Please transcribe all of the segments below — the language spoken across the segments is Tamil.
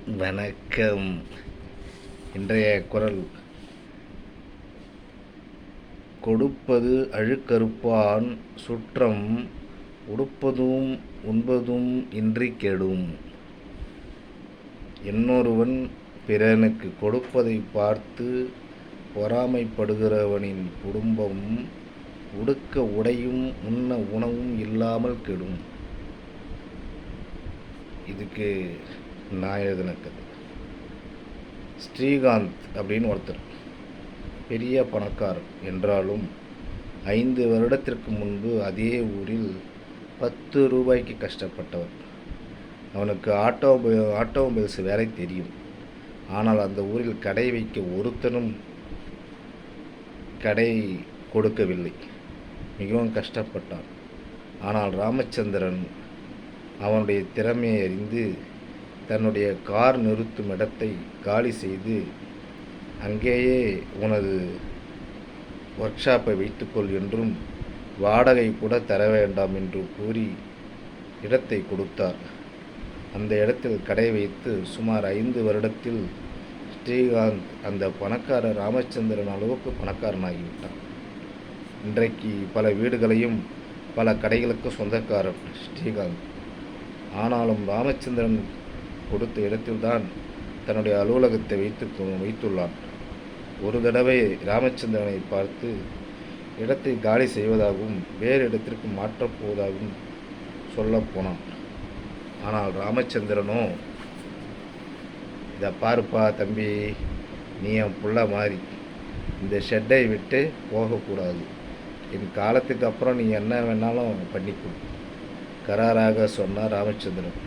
வணக்கம். இன்றைய குறள்: கொடுப்பது அழுக்கறுப்பான் சுற்றம் உடுப்பதும் உண்பதும் இன்றி கெடும். இன்னொருவன் பிறனுக்கு கொடுப்பதை பார்த்து பொறாமைப்படுகிறவனின் குடும்பம் உடுக்க உடையும் உண்ண உணவும் இல்லாமல் கெடும். இதுக்கு நான் எழுதின கதை. ஸ்ரீகாந்த் அப்படின்னு ஒருத்தர் பெரிய பணக்காரர் என்றாலும் 5 வருடத்திற்கு முன்பு அதே ஊரில் 10 ரூபாய்க்கு கஷ்டப்பட்டவர். அவனுக்கு ஆட்டோமொபைல்ஸ் வேலை தெரியும். ஆனால் அந்த ஊரில் கடை வைக்க ஒருத்தனும் கடை கொடுக்கவில்லை. மிகவும் கஷ்டப்பட்டான். ஆனால் ராமச்சந்திரன் அவனுடைய திறமையை அறிந்து தன்னுடைய கார் நிறுத்தும் இடத்தை காலி செய்து, அங்கேயே உனது ஒர்க் ஷாப்பை வைத்துக்கொள் என்றும் வாடகை கூட தர வேண்டாம் என்று கூறி இடத்தை கொடுத்தார். அந்த இடத்தில் கடை வைத்து சுமார் 5 வருடத்தில் ஸ்ரீகாந்த் அந்த பணக்கார ராமச்சந்திரன் அளவுக்கு பணக்காரனாகிவிட்டான். இன்றைக்கு பல வீடுகளையும் பல கடைகளுக்கு சொந்தக்காரன் ஸ்ரீகாந்த். ஆனாலும் ராமச்சந்திரன் கொடுத்த இடத்தில்தான் தன்னுடைய அலுவலகத்தை வைத்துள்ளான். ஒரு தடவை ராமச்சந்திரனை பார்த்து இடத்தை காலி செய்வதாகவும் வேறு இடத்திற்கு மாற்றப் போவதாகவும் சொல்லப்போனான். ஆனால் ராமச்சந்திரனோ, இதை பாருப்பா தம்பி, நீ என் புள்ள மாதிரி, இந்த ஷெட்டை விட்டு போகக்கூடாது. என் காலத்துக்கு அப்புறம் நீ என்ன வேணாலும் பண்ணிக்கொடு கராராக சொன்னார் ராமச்சந்திரன்.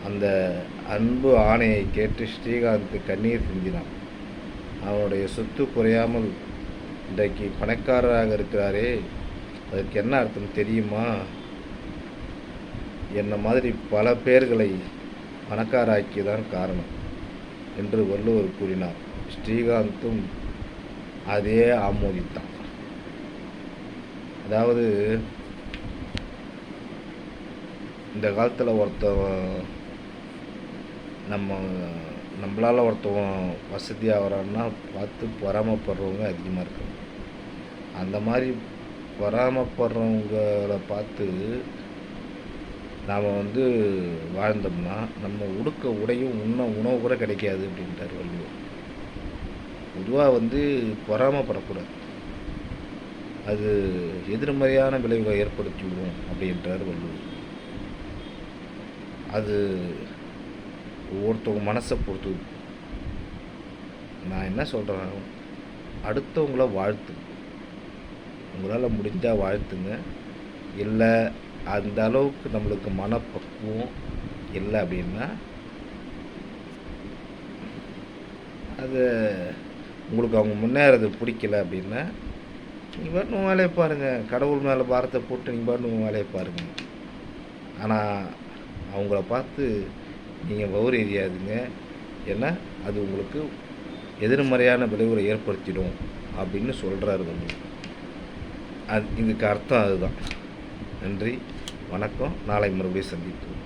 அந்த அன்பு ஆணையை கேட்டு ஸ்ரீகாந்த் கண்ணீர் சிந்தினான். அவனுடைய சொத்து குறையாமல் இன்றைக்கு பணக்காரராக இருக்கிறாரே, அதுக்கு என்ன அர்த்தம் தெரியுமா? என்ன மாதிரி பல பேர்களை பணக்காராக்கியதான் காரணம் என்று வள்ளுவர் கூறினார். ஸ்ரீகாந்தும் அதே ஆமோதித்தான். அதாவது, இந்த காலத்தில் நம்மளால் ஒருத்தவன் வசதியாக வரான்னா பார்த்து பொறாமப்படுறவங்க அதிகமாக இருக்காங்க. அந்த மாதிரி பொறாமப்படுறவங்களை பார்த்து நாம் வாழ்ந்தோம்னா நம்ம உடுக்க உடையும் உண்ண உணவு கூட கிடைக்காது அப்படின்ட்டார் வள்ளுவர். பொதுவாக பொறாமப்படக்கூடாது, அது எதிர்மறையான விளைவுகளை ஏற்படுத்திவிடும் அப்படின்றார் வள்ளுவர். அது ஒவ்வொருத்தவங்க மனசை பொறுத்து. நான் என்ன சொல்கிறேன், அடுத்தவங்கள வாழ்த்து, உங்களால் முடிஞ்சால் வாழ்த்துங்க. இல்லை அந்த அளவுக்கு நம்மளுக்கு மனப்பக்குவம் இல்லை அப்படின்னா, அது உங்களுக்கு அவங்க முன்னேறது பிடிக்கல அப்படின்னா, நீங்கள் பாட்டு வேலையை பாருங்கள். கடவுள் மேலே பாரத்தை போட்டு நீங்கள் பாட்டு வேலையை பாருங்கள். ஆனால் அவங்கள பார்த்து நீங்கள் வவுறு எரியாதுங்க. ஏன்னா அது உங்களுக்கு எதிர்மறையான விளைவுகளை ஏற்படுத்திடும் அப்படின்னு சொல்கிறாரு இதுக்கு அர்த்தம் அதுதான். நன்றி, வணக்கம். நாளை மறுபடியும் சந்திப்போம்.